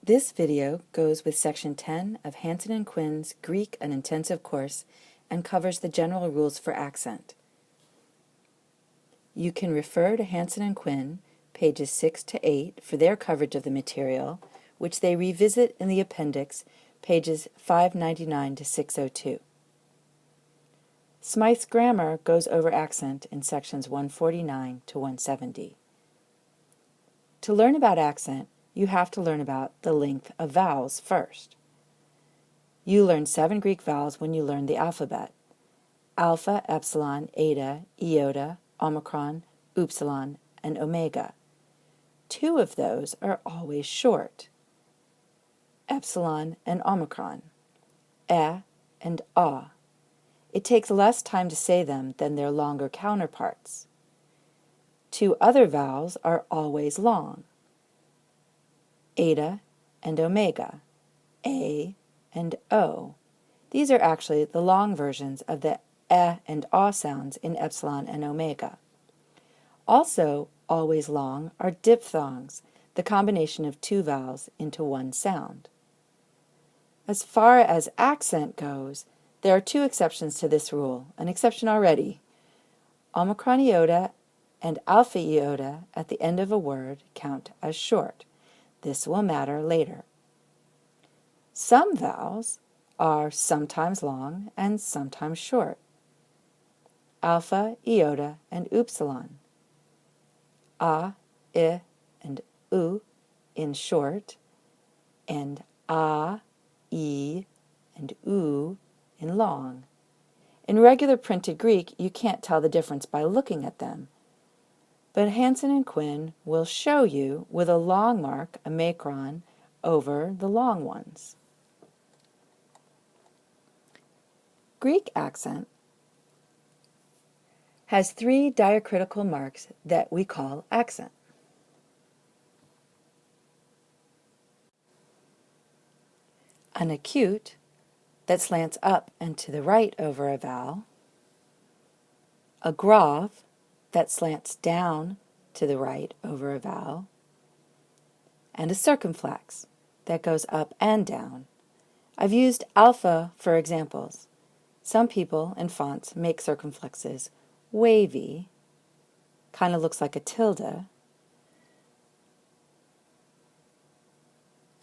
This video goes with Section 10 of Hansen and Quinn's Greek An Intensive course and covers the general rules for accent. You can refer to Hansen and Quinn, pages 6 to 8, for their coverage of the material, which they revisit in the appendix, pages 599 to 602. Smythe's grammar goes over accent in sections 149 to 170. To learn about accent, you have to learn about the length of vowels first. You learned 7 Greek vowels when you learned the alphabet: alpha, epsilon, eta, iota, omicron, upsilon, and omega. 2 of those are always short: epsilon and omicron, and a. It takes less time to say them than their longer counterparts. 2 other vowels are always long: eta and omega, a and o. These are actually the long versions of the and a sounds in epsilon and omega. Also always long are diphthongs, the combination of 2 vowels into one sound. As far as accent goes, there are 2 exceptions to this rule, an exception already. Omicron iota and alpha iota at the end of a word count as short. This will matter later. Some vowels are sometimes long and sometimes short: alpha, iota, and upsilon. A, I, and U in short, and A, E, and U in long. In regular printed Greek, you can't tell the difference by looking at them, but Hansen and Quinn will show you with a long mark, a macron, over the long ones. Greek accent has 3 diacritical marks that we call accent. An acute that slants up and to the right over a vowel, a grave that slants down to the right over a vowel, and a circumflex that goes up and down. I've used alpha for examples. Some people in fonts make circumflexes wavy, kind of looks like a tilde,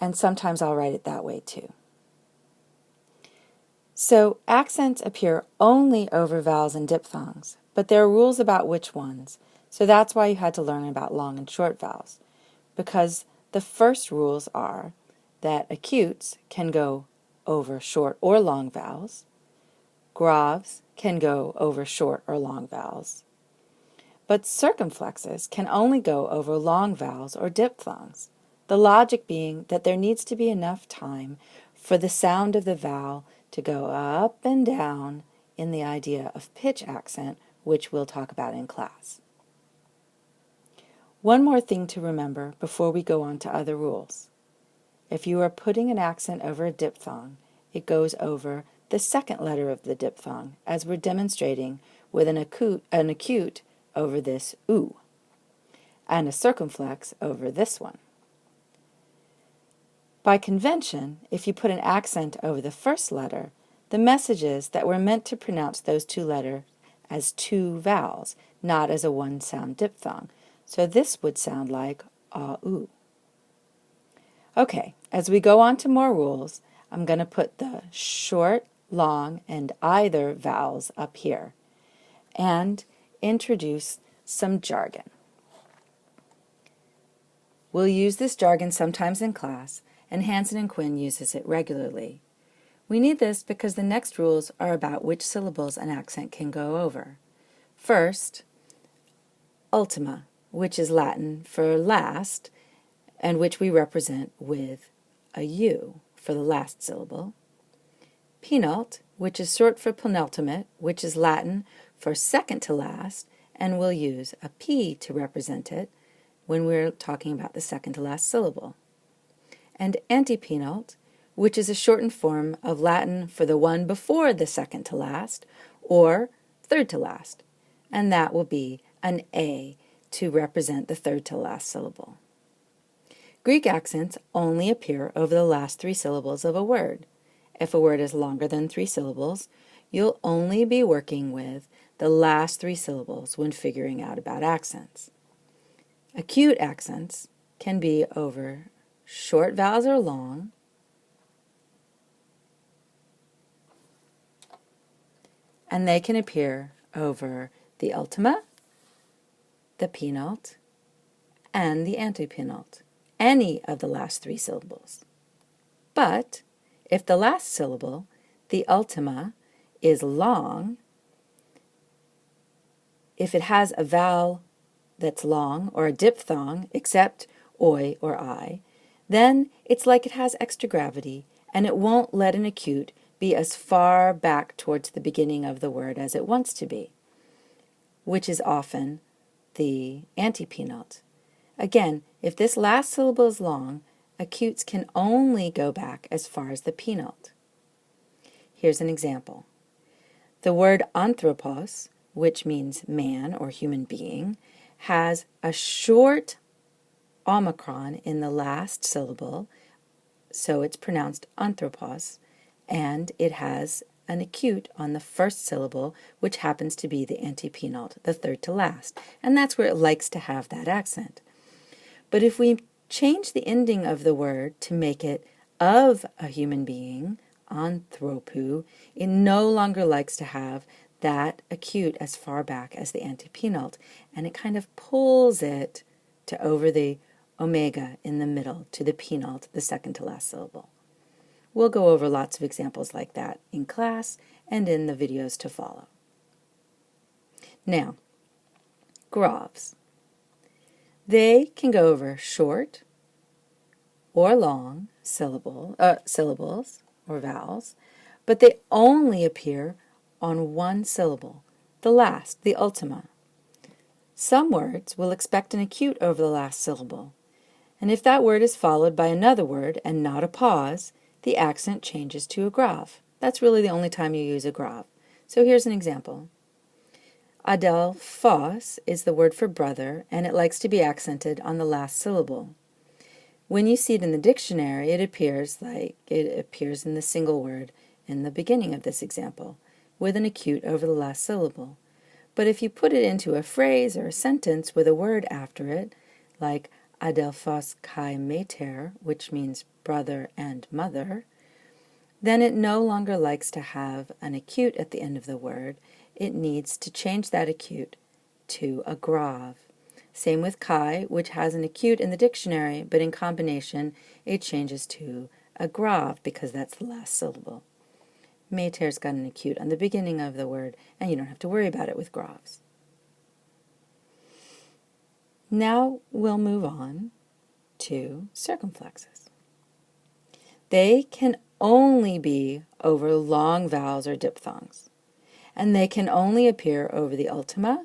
and sometimes I'll write it that way too. So accents appear only over vowels and diphthongs, but there are rules about which ones, so that's why you had to learn about long and short vowels, because the first rules are that acutes can go over short or long vowels, graves can go over short or long vowels, but circumflexes can only go over long vowels or diphthongs, the logic being that there needs to be enough time for the sound of the vowel to go up and down in the idea of pitch accent, which we'll talk about in class. One more thing to remember before we go on to other rules. If you are putting an accent over a diphthong, it goes over the second letter of the diphthong, as we're demonstrating with an acute over this U, and a circumflex over this one. By convention, if you put an accent over the first letter, the message is that we're meant to pronounce those 2 letters as 2 vowels, not as a one-sound diphthong. So this would sound like a-u. Okay, as we go on to more rules, I'm going to put the short, long, and either vowels up here and introduce some jargon. We'll use this jargon sometimes in class, and Hansen and Quinn uses it regularly. We need this because the next rules are about which syllables an accent can go over. First, ultima, which is Latin for last, and which we represent with a U for the last syllable. Penult, which is short for penultimate, which is Latin for second to last, and we'll use a P to represent it when we're talking about the second to last syllable. And antepenult, which is a shortened form of Latin for the one before the second to last, or third to last, and that will be an A to represent the third to last syllable. Greek accents only appear over the last 3 syllables of a word. If a word is longer than 3 syllables, you'll only be working with the last 3 syllables when figuring out about accents. Acute accents can be over short vowels or long, and they can appear over the ultima, the penult, and the antepenult, any of the last 3 syllables. But if the last syllable, the ultima, is long, if it has a vowel that's long or a diphthong, except oi or I, then it's like it has extra gravity, and it won't let an acute be as far back towards the beginning of the word as it wants to be, which is often the antepenult. Again, if this last syllable is long, acutes can only go back as far as the penult. Here's an example. The word anthropos, which means man or human being, has a short omicron in the last syllable, so it's pronounced anthropos, and it has an acute on the first syllable, which happens to be the antepenult, the third to last, and that's where it likes to have that accent. But if we change the ending of the word to make it of a human being, anthropou, it no longer likes to have that acute as far back as the antepenult, and it kind of pulls it to over the omega in the middle to the penult, the second to last syllable. We'll go over lots of examples like that in class and in the videos to follow. Now, gravs. They can go over short or long syllables or vowels, but they only appear on one syllable, the last, the ultima. Some words will expect an acute over the last syllable, and if that word is followed by another word and not a pause, the accent changes to a grav. That's really the only time you use a grav. So here's an example. Adelphos is the word for brother, and it likes to be accented on the last syllable. When you see it in the dictionary, it appears like it appears in the single word in the beginning of this example, with an acute over the last syllable. But if you put it into a phrase or a sentence with a word after it, like Adelphos kai mater, which means brother and mother, then it no longer likes to have an acute at the end of the word. It needs to change that acute to a grav. Same with kai, which has an acute in the dictionary, but in combination it changes to a grav because that's the last syllable. Mater's got an acute on the beginning of the word, and you don't have to worry about it with gravs. Now we'll move on to circumflexes. They can only be over long vowels or diphthongs, and they can only appear over the ultima,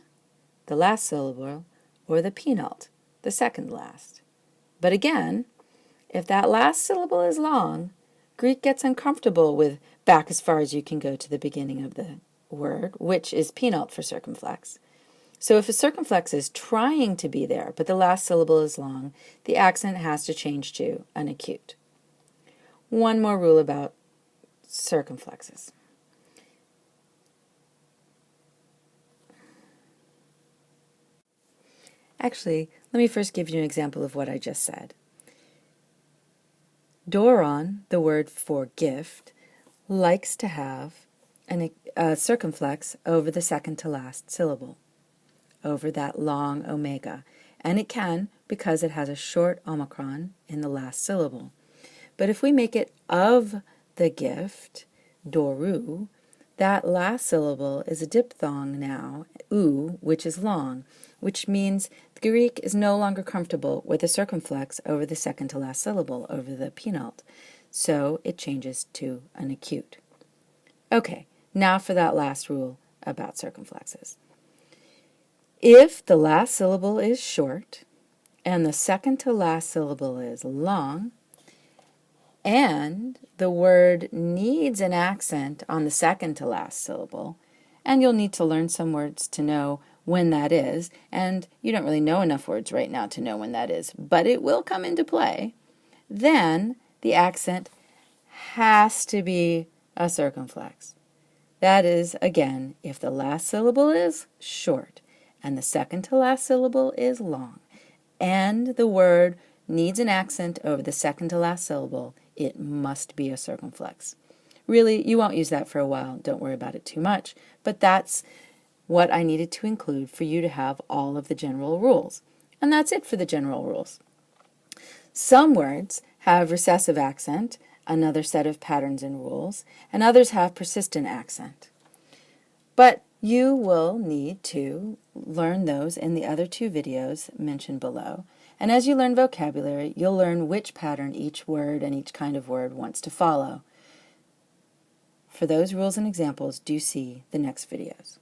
the last syllable, or the penult, the second last. But again, if that last syllable is long, Greek gets uncomfortable with back as far as you can go to the beginning of the word, which is penult for circumflex. So if a circumflex is trying to be there, but the last syllable is long, the accent has to change to an acute. One more rule about circumflexes. Actually, let me first give you an example of what I just said. Doron, the word for gift, likes to have a circumflex over the second to last syllable, over that long omega, and it can because it has a short omicron in the last syllable. But if we make it of the gift, doru, that last syllable is a diphthong now, u, which is long, which means the Greek is no longer comfortable with a circumflex over the second to last syllable, over the penult, so it changes to an acute. Okay, now for that last rule about circumflexes. If the last syllable is short and the second to last syllable is long, and the word needs an accent on the second to last syllable, and you'll need to learn some words to know when that is, and you don't really know enough words right now to know when that is, but it will come into play, then the accent has to be a circumflex. That is, again, if the last syllable is short and the second to last syllable is long, and the word needs an accent over the second to last syllable, it must be a circumflex. Really, you won't use that for a while. Don't worry about it too much, but that's what I needed to include for you to have all of the general rules. And that's it for the general rules. Some words have recessive accent, another set of patterns and rules, and others have persistent accent. But you will need to learn those in the other two videos mentioned below. And as you learn vocabulary, you'll learn which pattern each word and each kind of word wants to follow. For those rules and examples, do see the next videos.